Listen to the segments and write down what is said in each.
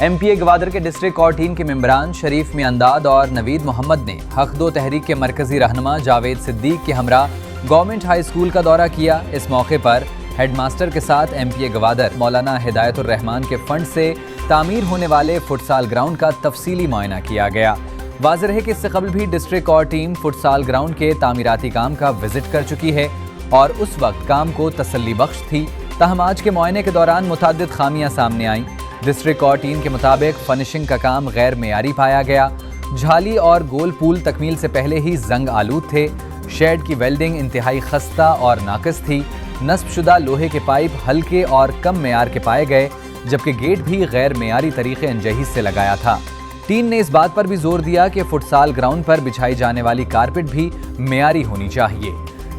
M P اے گوادر کے district court team کے ممبران شریف میانداد اور نوید محمد نے حق دو تحریک کے مرکزی رہنما جاوید صدیق کے ہمراہ گورنمنٹ ہائی اسکول کا دورہ کیا۔ اس موقع پر ہیڈ ماسٹر کے ساتھ ایم پی اے گوادر مولانا ہدایت الرحمان کے فنڈ سے تعمیر ہونے والے فٹ سال گراؤنڈ کا تفصیلی معائنہ کیا گیا۔ واضح ہے کہ اس سے قبل بھی ڈسٹرکٹ کورٹ ٹیم فٹ سال گراؤنڈ کے تعمیراتی کام کا وزٹ کر چکی ہے اور اس وقت کام کو تسلی بخش تھی، تاہم آج کے معائنے کے دوران متعدد خامیاں سامنے آئیں۔ ڈسٹرکٹ کورٹ ٹیم کے مطابق فنشنگ کا کام غیر معیاری پایا گیا، جھالی اور گول پول تکمیل سے پہلے ہی زنگ آلود تھے، شیڈ کی ویلڈنگ انتہائی خستہ اور ناقص تھی، نصب شدہ لوہے کے پائپ ہلکے اور کم معیار کے پائے گئے، جبکہ گیٹ بھی غیر معیاری طریقے انجہیز سے لگایا تھا۔ ٹیم نے اس بات پر بھی زور دیا کہ فٹ سال گراؤنڈ پر بچھائی جانے والی کارپٹ بھی معیاری ہونی چاہیے۔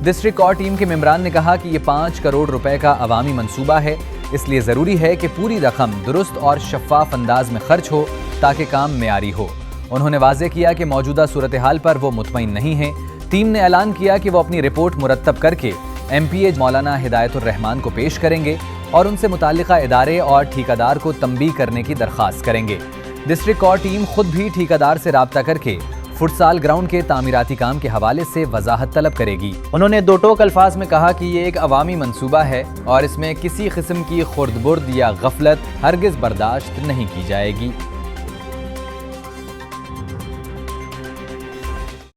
ڈسٹرکٹ کورٹ ٹیم کے ممبران نے کہا کہ یہ 5 کروڑ روپے کا عوامی منصوبہ ہے، اس لیے ضروری ہے کہ پوری رقم درست اور شفاف انداز میں خرچ ہو تاکہ کام معیاری ہو۔ انہوں نے واضح کیا کہ موجودہ صورتحال پر وہ مطمئن نہیں ہیں۔ ٹیم نے اعلان کیا کہ وہ اپنی رپورٹ مرتب کر کے ایم پی اے مولانا ہدایت الرحمان کو پیش کریں گے اور ان سے متعلقہ ادارے اور ٹھیکیدار کو تنبیہ کرنے کی درخواست کریں گے۔ ڈسٹرکٹ کورٹ ٹیم خود بھی ٹھیکیدار سے رابطہ کر کے فٹ سال گراؤنڈ کے تعمیراتی کام کے حوالے سے وضاحت طلب کرے گی۔ انہوں نے دو ٹوک الفاظ میں کہا کہ یہ ایک عوامی منصوبہ ہے اور اس میں کسی قسم کی خرد برد یا غفلت ہرگز برداشت نہیں کی جائے گی۔